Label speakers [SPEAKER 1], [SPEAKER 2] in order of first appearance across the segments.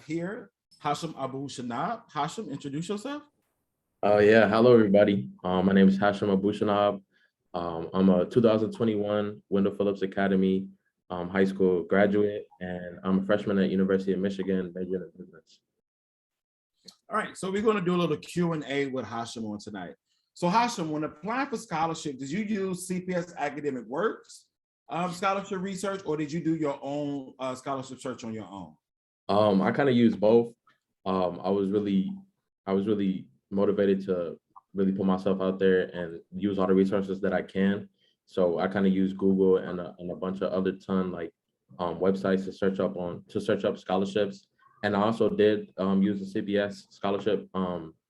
[SPEAKER 1] here Hashim Abu-Shanab. Hashim, introduce yourself.
[SPEAKER 2] Yeah, hello everybody. My name is Hashim Abu-Shanab. I'm a 2021 Wendell Phillips Academy high school graduate, and I'm a freshman at University of Michigan, majoring in business.
[SPEAKER 1] All right, so we're going to do a little Q&A with Hashim on tonight. So Hashim, when applying for scholarship, did you use CPS Academic Works scholarship research, or did you do your own scholarship search on your own?
[SPEAKER 2] I kind of use both. I was really motivated to really put myself out there and use all the resources that I can. So I kind of use Google and a bunch of other websites to search up scholarships. And I also did use the CPS scholarship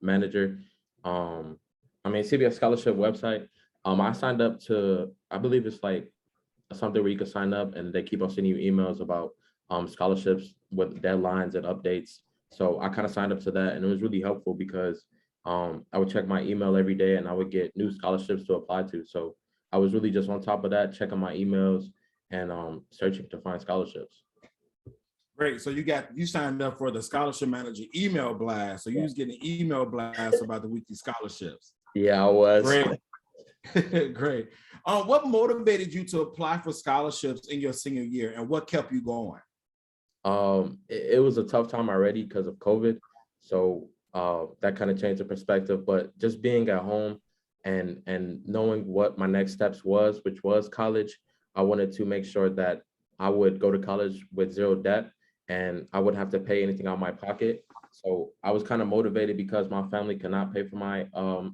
[SPEAKER 2] manager. CPS scholarship website. I signed up to, I believe it's like something where you can sign up and they keep on sending you emails about scholarships with deadlines and updates. So I kind of signed up to that, and it was really helpful because I would check my email every day and I would get new scholarships to apply to. So I was really just on top of that, checking my emails and searching to find scholarships.
[SPEAKER 1] Great. So you signed up for the scholarship manager email blast. So you was getting email blasts about the weekly scholarships.
[SPEAKER 2] Yeah, I was.
[SPEAKER 1] Great. Great. What motivated you to apply for scholarships in your senior year, and what kept you going?
[SPEAKER 2] It was a tough time already because of COVID. So that kind of changed the perspective, but just being at home and knowing what my next steps was, which was college, I wanted to make sure that I would go to college with zero debt and I wouldn't have to pay anything out of my pocket. So I was kind of motivated because my family could not pay for my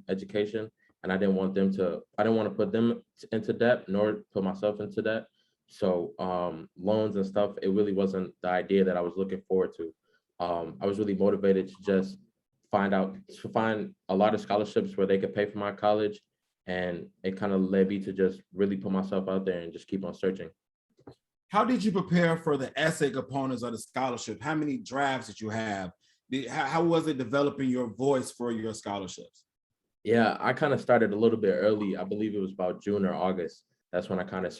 [SPEAKER 2] education, and I didn't want to put them into debt nor put myself into debt. So loans and stuff, it really wasn't the idea that I was looking forward to. I was really motivated to just find a lot of scholarships where they could pay for my college. And it kind of led me to just really put myself out there and just keep on searching.
[SPEAKER 1] How did you prepare for the essay components of the scholarship? How many drafts did you have? How was it developing your voice for your scholarships?
[SPEAKER 2] Yeah, I kind of started a little bit early. I believe it was about June or August. That's when I kind of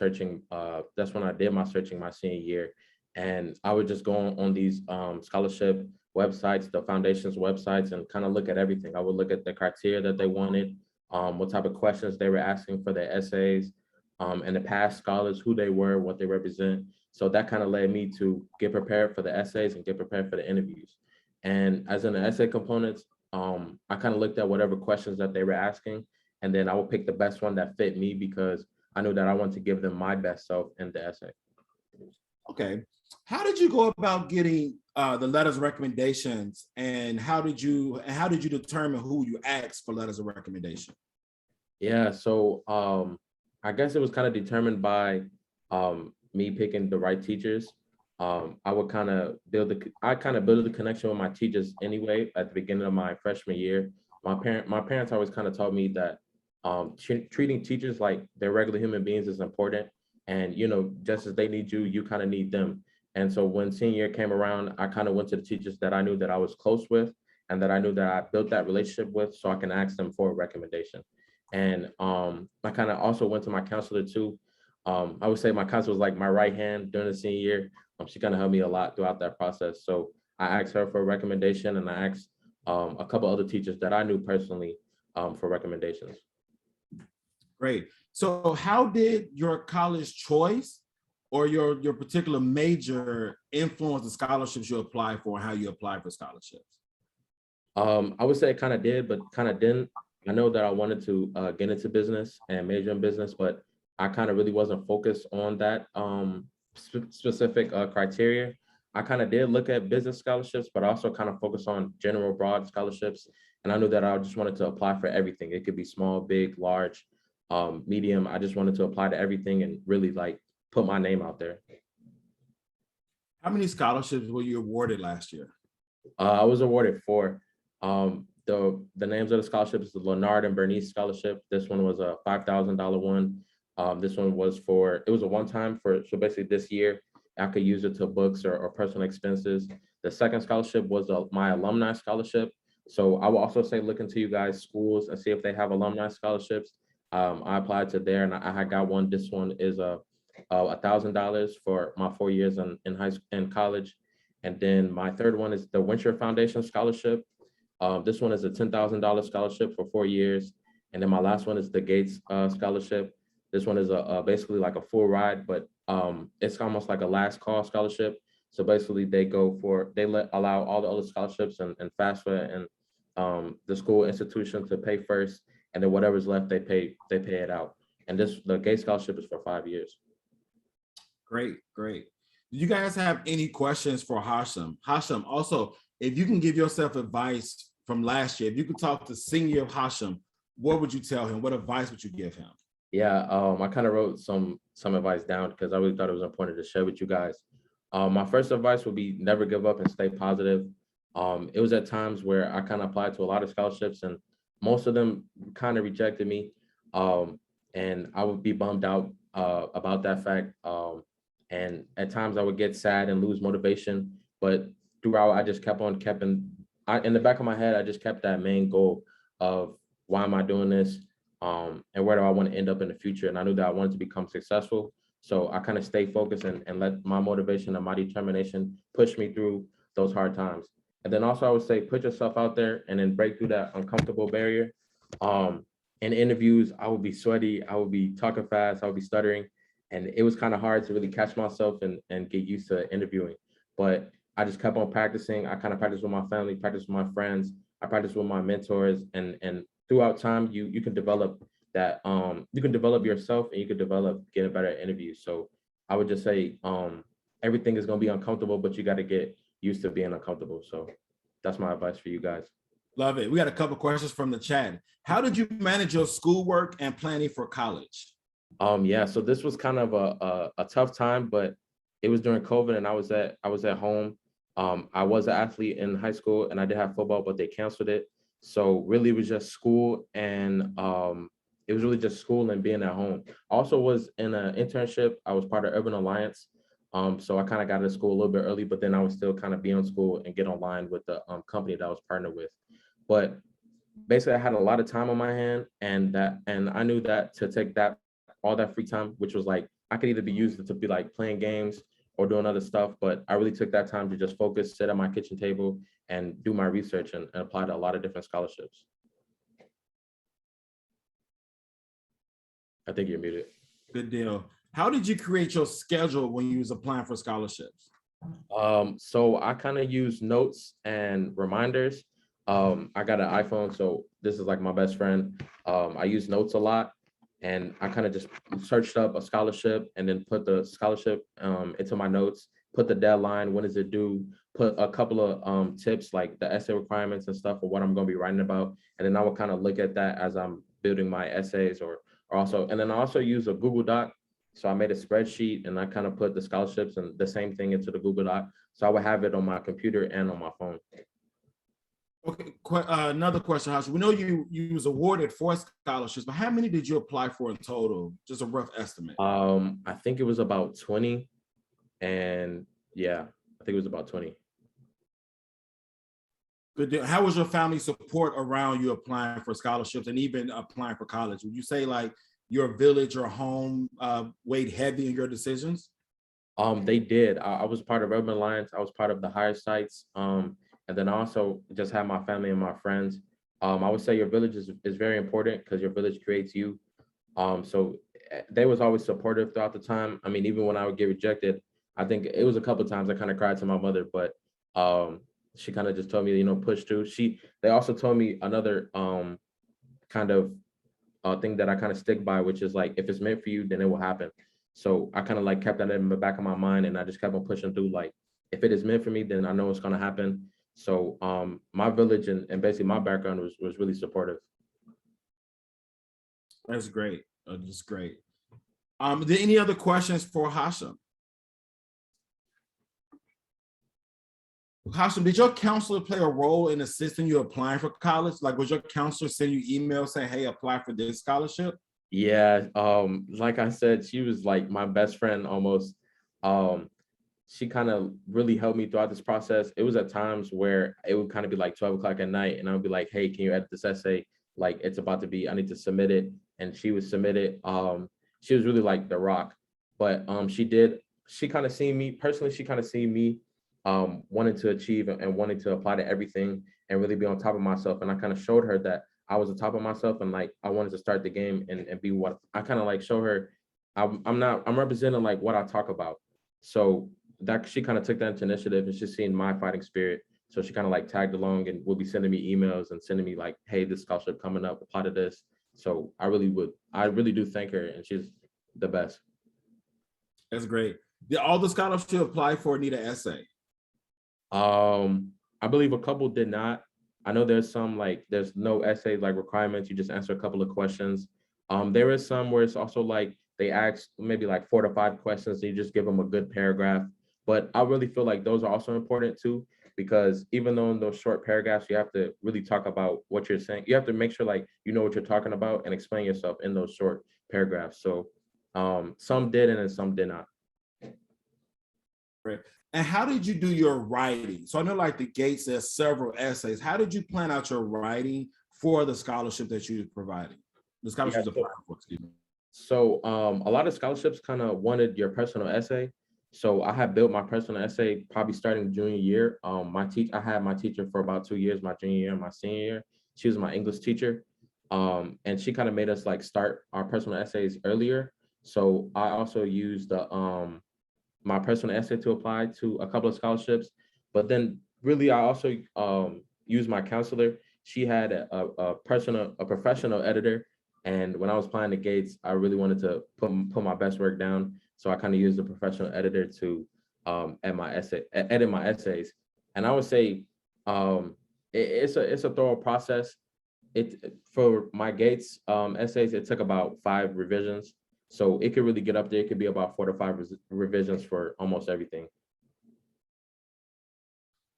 [SPEAKER 2] that's when I did my searching my senior year. And I would just go on these scholarship websites, the foundation's websites, and kind of look at everything. I would look at the criteria that they wanted, what type of questions they were asking for their essays, and the past scholars, who they were, what they represent. So that kind of led me to get prepared for the essays and get prepared for the interviews. And as in the essay components, I kind of looked at whatever questions that they were asking, and then I would pick the best one that fit me because I knew that I wanted to give them my best self in the essay.
[SPEAKER 1] Okay. How did you go about getting the letters of recommendations, and how did you determine who you asked for letters of recommendation?
[SPEAKER 2] Yeah, so I guess it was kind of determined by me picking the right teachers. I would kind of build the connection with my teachers anyway at the beginning of my freshman year. My parents always kind of taught me that treating teachers like they're regular human beings is important, and just as they need you, you kind of need them. And so when senior year came around, I kind of went to the teachers that I knew that I was close with and that I knew that I built that relationship with, so I can ask them for a recommendation. And I kind of also went to my counselor too. I would say my counselor was like my right hand during the senior year. She kind of helped me a lot throughout that process. So I asked her for a recommendation, and I asked a couple other teachers that I knew personally for recommendations.
[SPEAKER 1] Great. So how did your college choice or your particular major influence the scholarships you apply for and how you apply for scholarships?
[SPEAKER 2] I would say it kind of did, but kind of didn't. I know that I wanted to get into business and major in business, but I kind of really wasn't focused on that specific criteria. I kind of did look at business scholarships, but also kind of focused on general broad scholarships. And I knew that I just wanted to apply for everything. It could be small, big, large, medium. I just wanted to apply to everything and really like put my name out there.
[SPEAKER 1] How many scholarships were you awarded last year?
[SPEAKER 2] I was awarded 4. The names of the scholarships is the Leonard and Bernice Scholarship. This one was a $5,000 one. This one was it was a one-time so basically this year, I could use it to books or personal expenses. The second scholarship was my Alumni Scholarship. So I will also say, look into you guys' schools and see if they have alumni scholarships. I applied to there and I got one. This one is $1,000 for my 4 years in college. And then my third one is the Winshire Foundation Scholarship. This one is a $10,000 scholarship for 4 years. And then my last one is the Gates Scholarship. This one is basically like a full ride, but it's almost like a last call scholarship. So basically they allow all the other scholarships and FAFSA and the school institution to pay first, and then whatever's left, they pay it out. And the Gates Scholarship is for 5 years.
[SPEAKER 1] Great, great. Do you guys have any questions for Hashim? Hashim, also, if you can give yourself advice from last year, if you could talk to senior Hashim, what would you tell him? What advice would you give him?
[SPEAKER 2] Yeah, I kind of wrote some advice down because I really thought it was important to share with you guys. My first advice would be never give up and stay positive. It was at times where I kind of applied to a lot of scholarships and most of them kind of rejected me. And I would be bummed out about that fact. And at times I would get sad and lose motivation, but throughout I just in the back of my head, I just kept that main goal of why am I doing this? And where do I want to end up in the future? And I knew that I wanted to become successful. So I kind of stayed focused and let my motivation and my determination push me through those hard times. And then also I would say, put yourself out there and then break through that uncomfortable barrier. In interviews, I would be sweaty, I would be talking fast, I would be stuttering. And it was kind of hard to really catch myself and get used to interviewing. But I just kept on practicing. I kind of practiced with my family, practiced with my friends, I practiced with my mentors. And throughout time, you can develop that, you can develop yourself and you can develop getting better at interviews. So I would just say everything is going to be uncomfortable, but you got to get used to being uncomfortable. So that's my advice for you guys.
[SPEAKER 1] Love it. We got a couple questions from the chat. How did you manage your schoolwork and planning for college?
[SPEAKER 2] Yeah, so this was kind of a tough time, but it was during COVID and I was at home. I was an athlete in high school and I did have football, but they canceled it. So really it was just school and it was really just school and being at home. I also was in an internship. I was part of Urban Alliance. So I kind of got to school a little bit early, but then I would still kind of be on school and get online with the company that I was partnered with. But basically I had a lot of time on my hand and I knew that to take all that free time, which was like, I could either be used to be like playing games or doing other stuff, but I really took that time to just focus, sit at my kitchen table and do my research and apply to a lot of different scholarships. I think you're muted.
[SPEAKER 1] Good deal. How did you create your schedule when you was applying for scholarships?
[SPEAKER 2] So I kind of use notes and reminders. I got an iPhone, so this is like my best friend. I use notes a lot. And I kind of just searched up a scholarship and then put the scholarship into my notes, put the deadline, when is it due, put a couple of tips like the essay requirements and stuff for what I'm going to be writing about. And then I will kind of look at that as I'm building my essays and then I also use a Google Doc. So I made a spreadsheet and I kind of put the scholarships and the same thing into the Google Doc. So I would have it on my computer and on my phone.
[SPEAKER 1] Okay, another question, Hashim. We know you was awarded 4 scholarships, but how many did you apply for in total? Just a rough estimate.
[SPEAKER 2] I think it was about 20, and yeah, I think it was about 20.
[SPEAKER 1] Good deal. How was your family support around you applying for scholarships and even applying for college? Would you say like your village or home weighed heavy in your decisions?
[SPEAKER 2] They did. I was part of Urban Alliance. I was part of the higher sites. And then I also just have my family and my friends. I would say your village is very important because your village creates you. So they was always supportive throughout the time. I mean, even when I would get rejected, I think it was a couple of times I kind of cried to my mother, but she kind of just told me, push through. They also told me another kind of thing that I kind of stick by, which is like, if it's meant for you, then it will happen. So I kind of like kept that in the back of my mind and I just kept on pushing through. Like, if it is meant for me, then I know it's going to happen. So my village and basically my background was really supportive.
[SPEAKER 1] That's great. That's great. Are there any other questions for Hashim? Hashim, did your counselor play a role in assisting you applying for college? Like, was your counselor send you emails saying, hey, apply for this scholarship?
[SPEAKER 2] Yeah, like I said, she was like my best friend almost. She kind of really helped me throughout this process. It was at times where it would kind of be like 12 o'clock at night and I would be like, hey, can you edit this essay? Like it's about to be, I need to submit it. And she would submit it. She was really like the rock, but she kind of seen me personally. She kind of seen me wanting to achieve and wanting to apply to everything and really be on top of myself. And I kind of showed her that I was on top of myself and like I wanted to start the game and be what I kind of like show her. I'm representing like what I talk about. So that she kind of took that into initiative and she's seen my fighting spirit. So she kind of like tagged along and will be sending me emails and sending me like, hey, this scholarship coming up, apply to this. So I really do thank her and she's the best.
[SPEAKER 1] That's great. Did all the scholarships you apply for need an essay?
[SPEAKER 2] I believe a couple did not. I know there's some like there's no essay like requirements. You just answer a couple of questions. There is some where it's also like they ask maybe like 4 to 5 questions. And you just give them a good paragraph. But I really feel like those are also important too, because even though in those short paragraphs you have to really talk about what you're saying, you have to make sure like you know what you're talking about and explain yourself in those short paragraphs. So some did and then some did not.
[SPEAKER 1] Right. And how did you do your writing? So I know like the Gates says several essays. How did you plan out your writing for the scholarship that you're providing? The scholarships applying for, excuse me.
[SPEAKER 2] So a lot of scholarships kind of wanted your personal essay. So I had built my personal essay probably starting junior year. I had my teacher for about 2 years, my junior year and my senior year. She was my English teacher. And she kind of made us like start our personal essays earlier. So I also used the my personal essay to apply to a couple of scholarships. But then really I also used my counselor. She had a professional editor. And when I was applying to Gates, I really wanted to put my best work down. So I kind of used a professional editor to edit my essays. And I would say it's a thorough process. For my Gates essays, it took about 5 revisions. So it could really get up there. It could be about 4 to 5 revisions for almost everything.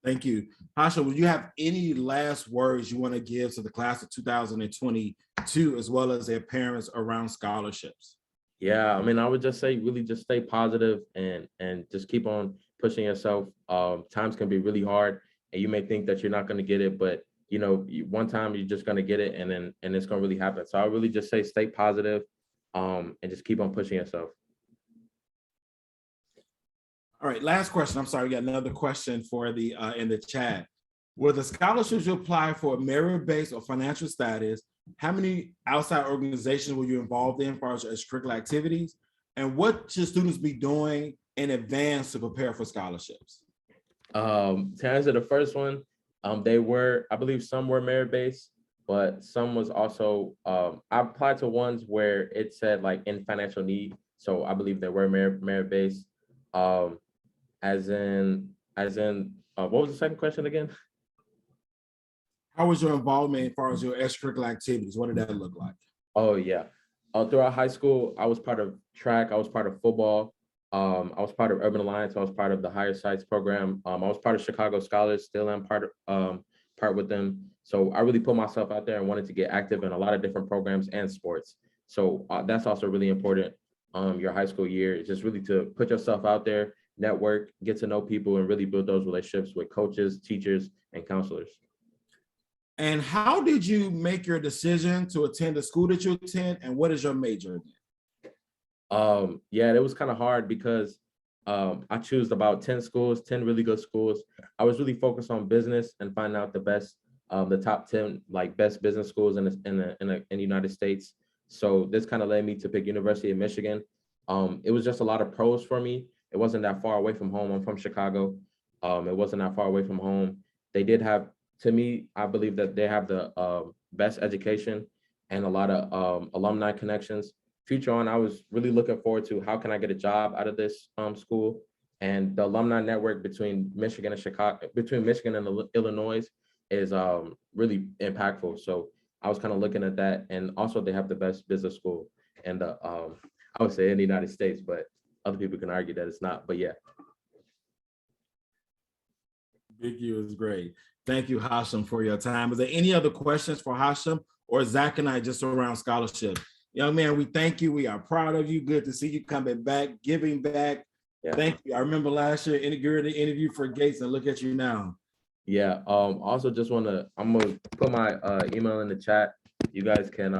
[SPEAKER 1] Thank you. Hashim, would you have any last words you want to give to the class of 2022, as well as their parents around scholarships?
[SPEAKER 2] Yeah, I mean, I would just say really just stay positive and just keep on pushing yourself. Times can be really hard and you may think that you're not going to get it, but you know, one time you're just going to get it and it's going to really happen. So I really just say stay positive and just keep on pushing yourself.
[SPEAKER 1] All right, last question. I'm sorry, we got another question for the in the chat. Were the scholarships you apply for merit-based or financial status? How many outside organizations were you involved in as far as extracurricular activities? And what should students be doing in advance to prepare for scholarships?
[SPEAKER 2] To answer the first one, I believe some were merit-based, but some was also, I applied to ones where it said like in financial need. So I believe they were merit-based. As in, what was the second question again?
[SPEAKER 1] How was your involvement as far as your extracurricular activities? What did that look like?
[SPEAKER 2] Oh yeah. Throughout high school, I was part of track, I was part of football, I was part of Urban Alliance, I was part of the Higher Sites program, I was part of Chicago Scholars, still am part with them. So I really put myself out there and wanted to get active in a lot of different programs and sports. So that's also really important. Your high school year is just really to put yourself out there, network, get to know people, and really build those relationships with coaches, teachers, and counselors.
[SPEAKER 1] And how did you make your decision to attend the school that you attend, and what is your major again?
[SPEAKER 2] Yeah, it was kind of hard because I chose about 10 schools, 10 really good schools. I was really focused on business and finding out the top 10 like best business schools in the United States. So this kind of led me to pick University of Michigan. It was just a lot of pros for me. It wasn't that far away from home. I'm from Chicago. It wasn't that far away from home. They did have, to me, I believe that they have the best education and a lot of alumni connections. Future on, I was really looking forward to how can I get a job out of this school, and the alumni network between Michigan and Illinois is really impactful. So I was kind of looking at that, and also they have the best business school, and I would say in the United States, but other people can argue that it's not. But yeah.
[SPEAKER 1] Big U is great. Thank you, Hashim, for your time. Is there any other questions for Hashim or Zach and I just around scholarship? Young man, we thank you. We are proud of you. Good to see you coming back, giving back. Yeah. Thank you. I remember last year during the interview for Gates, and look at you now.
[SPEAKER 2] Yeah. Also, I'm gonna put my email in the chat. You guys can,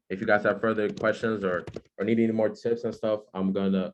[SPEAKER 2] if you guys have further questions or need any more tips and stuff, I'm gonna